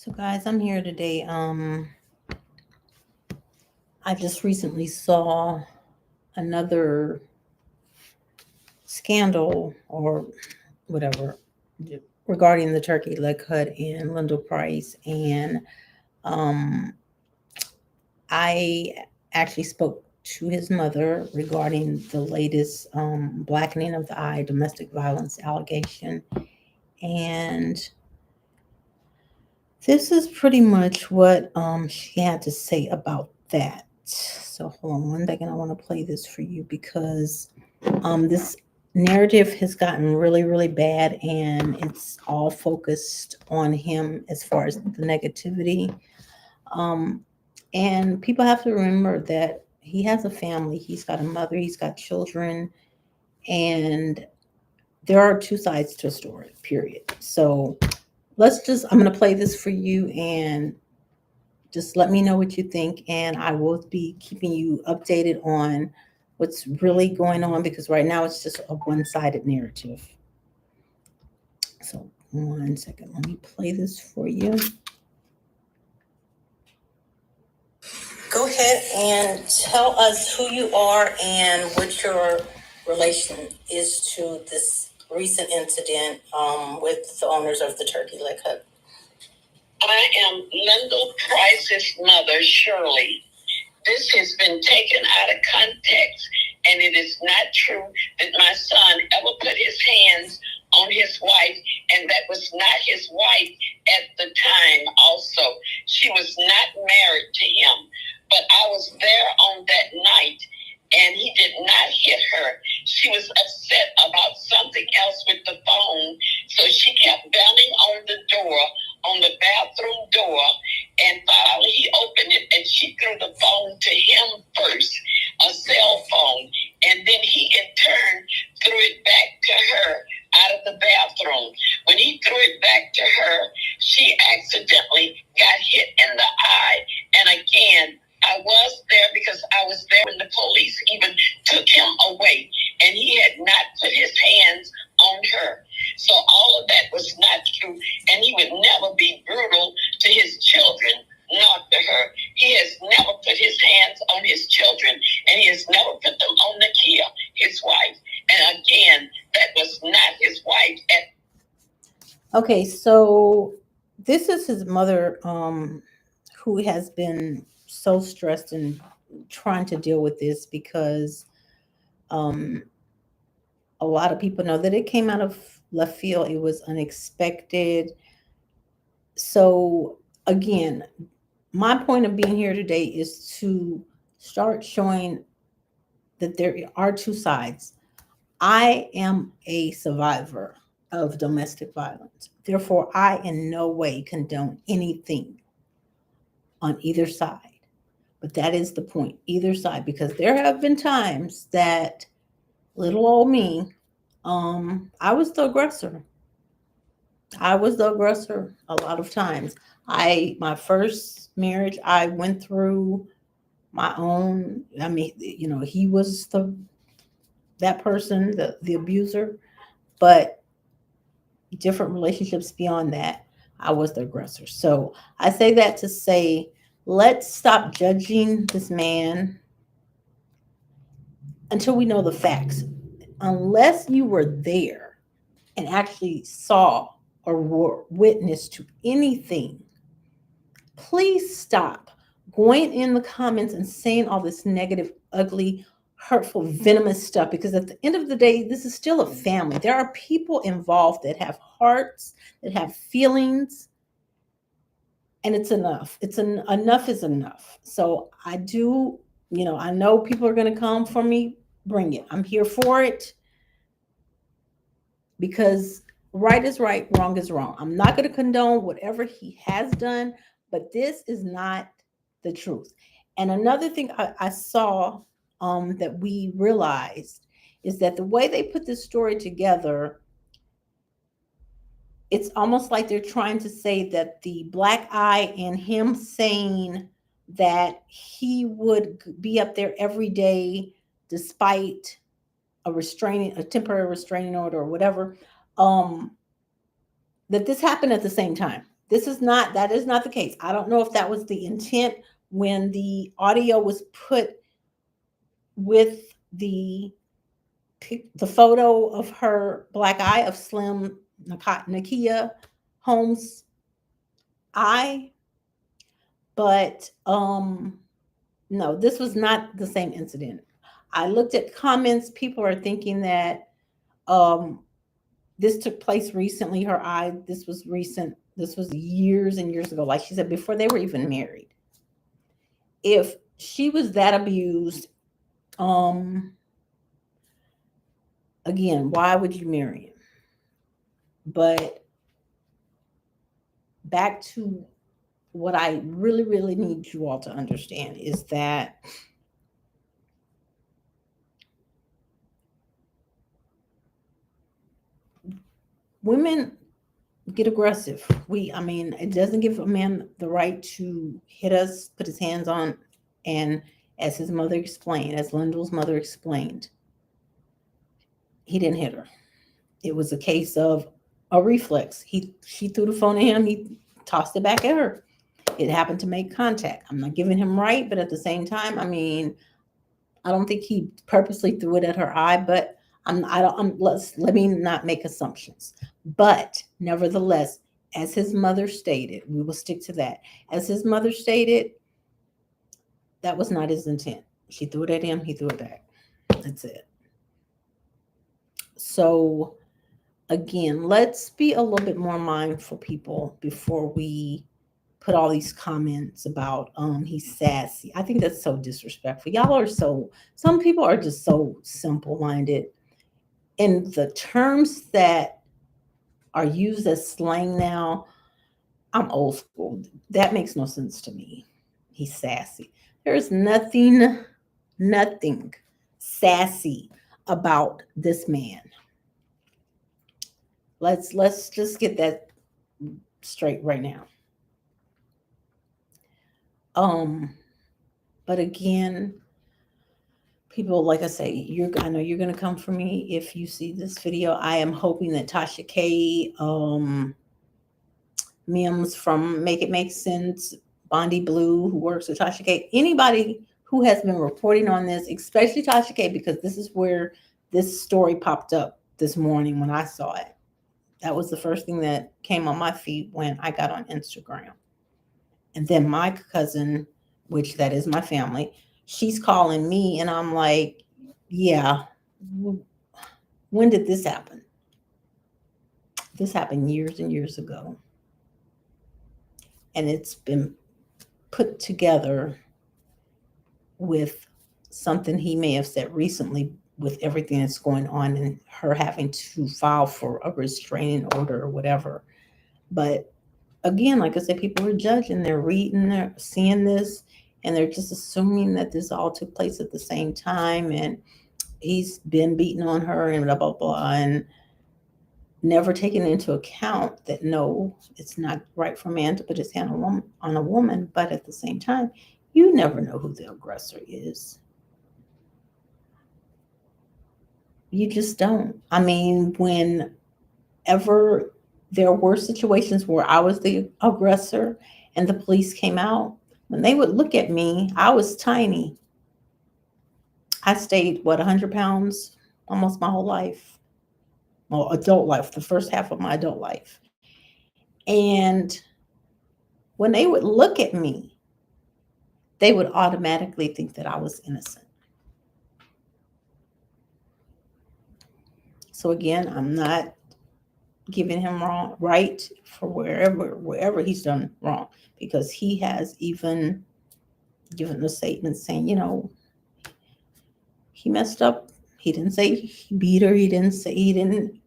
So guys, I'm here today. I just recently saw another scandal or whatever regarding the turkey leg cut and Lyndell Price, and um, I actually spoke to his mother regarding the latest blackening of the eye domestic violence allegation, and this is pretty much what she had to say about that. So hold on one second. I want to play this for you because this narrative has gotten really, really bad, and it's all focused on him as far as the negativity. Um, and people have to remember that he has a family. He's got a mother. He's got children, and there are two sides to a story. Period. So I'm going to play this for you, and just let me know what you think, and I will be keeping you updated on what's really going on, because right now it's just a one-sided narrative. So one second, let me play this for you. Go ahead and tell us who you are and what your relation is to this recent incident with the owners of the turkey leg hut. I am Lyndell Price's mother, Shirley. This has been taken out of context, and it is not true that my son ever put his hands on his wife, and that was not his wife at the time also. She was not married to him, but I was there on that night, and he did not hit her. She was upset about something else with the phone, so she kept banging on the door, on the bathroom door, and finally he opened it, and she threw the phone to him first, a cell phone, and then he in turn threw it back to her out of the bathroom. When he threw it back to her, she accidentally got hit in the eye. And again, I was there because I was there when the police even took him away, and he had not put his hands on her. So all of that was not true, and he would never be brutal to his children, not to her. He has never put his hands on his children, and he has never put them on Nakia, his wife. And again, that was not his wife. Okay, so this is his mother, who has been so stressed and trying to deal with this because um, a lot of people know that it came out of left field. It was unexpected. So again, my point of being here today is to start showing that there are two sides. I am a survivor of domestic violence. Therefore, I in no way condone anything on either side. But that is the point, either side, because there have been times that little old me, I was the aggressor. I was the aggressor a lot of times. My first marriage, I went through my own. I mean, he was that person, the abuser, but different relationships beyond that, I was the aggressor. So I say that to say, let's stop judging this man until we know the facts. Unless you were there and actually saw or were witness to anything, please stop going in the comments and saying all this negative, ugly, hurtful, venomous stuff, because at the end of the day, this is still a family. There are people involved that have hearts, that have feelings, and it's enough. Enough is enough. So I do, I know people are going to come for me. Bring it. I'm here for it, because right is right, wrong is wrong. I'm not going to condone whatever he has done, but this is not the truth. And another thing I saw, that we realized, is that the way they put this story together, it's almost like they're trying to say that the black eye and him saying that he would be up there every day despite a temporary restraining order or whatever, that this happened at the same time. That is not the case. I don't know if that was the intent when the audio was put with the photo of her black eye, of Slim Nakia Holmes' eye. But no, this was not the same incident. I looked at comments. People are thinking that this took place recently. Her eye, this was recent. This was years and years ago. Like she said, before they were even married. If she was that abused, again, why would you marry him? But back to what I really, really need you all to understand is that women get aggressive. It doesn't give a man the right to hit us, put his hands on, and as his mother explained, as Lyndell's mother explained, he didn't hit her. It was a case of a reflex. She threw the phone at him, he tossed it back at her. It happened to make contact. I'm not giving him right, but at the same time, I don't think he purposely threw it at her eye, but let me not make assumptions. But nevertheless, as his mother stated, we will stick to that. As his mother stated, that was not his intent. She threw it at him, he threw it back. That's it. So again, let's be a little bit more mindful, people, before we put all these comments about he's sassy. I think that's so disrespectful. Some people are just so simple-minded. And the terms that are used as slang now, I'm old school. That makes no sense to me. He's sassy. There's nothing sassy about this man. Let's just get that straight right now. But again, people, like I say, I know you're gonna come for me if you see this video. I am hoping that Tasha K, Mims from Make It Make Sense, Bondi Blue, who works with Tasha K, anybody who has been reporting on this, especially Tasha K, because this is where this story popped up this morning when I saw it. That was the first thing that came on my feed when I got on Instagram. And then my cousin, which that is my family, she's calling me and I'm like, yeah, when did this happen? This happened years and years ago. And it's been put together with something he may have said recently with everything that's going on and her having to file for a restraining order or whatever. But again, like I said, people are judging, they're reading, they're seeing this, and they're just assuming that this all took place at the same time and he's been beating on her and blah, blah, blah, and never taking into account that no, it's not right for a man to put his hand on a woman, but at the same time, you never know who the aggressor is. You just don't. Whenever there were situations where I was the aggressor and the police came out, when they would look at me, I was tiny. I stayed, 100 pounds almost my whole life. Well, adult life, the first half of my adult life. And when they would look at me, they would automatically think that I was innocent. So again, I'm not giving him right for wherever he's done wrong, because he has even given a statement saying, he messed up. He didn't say he beat her. He didn't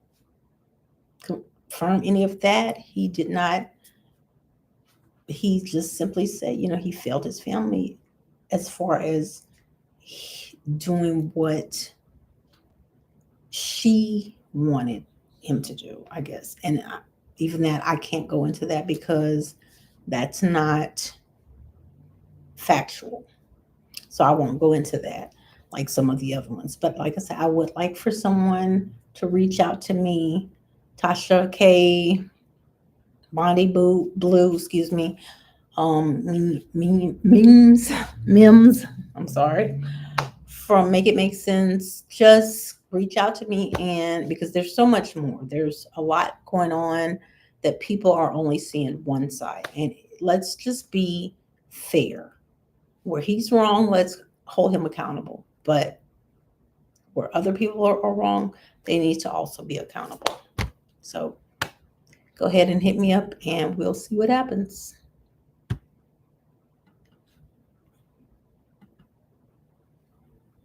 confirm any of that. He did not. He just simply said, he failed his family as far as doing what she wanted him to do, I guess. And even that, I can't go into that because that's not factual. So I won't go into that like some of the other ones. But like I said, I would like for someone to reach out to me, Tasha K, Bonnie Blue, excuse me, memes, I'm sorry, from Make It Make Sense, just reach out to me. And because there's so much more, there's a lot going on that people are only seeing one side. And let's just be fair. Where he's wrong, let's hold him accountable. But where other people are wrong, they need to also be accountable. So go ahead and hit me up and we'll see what happens.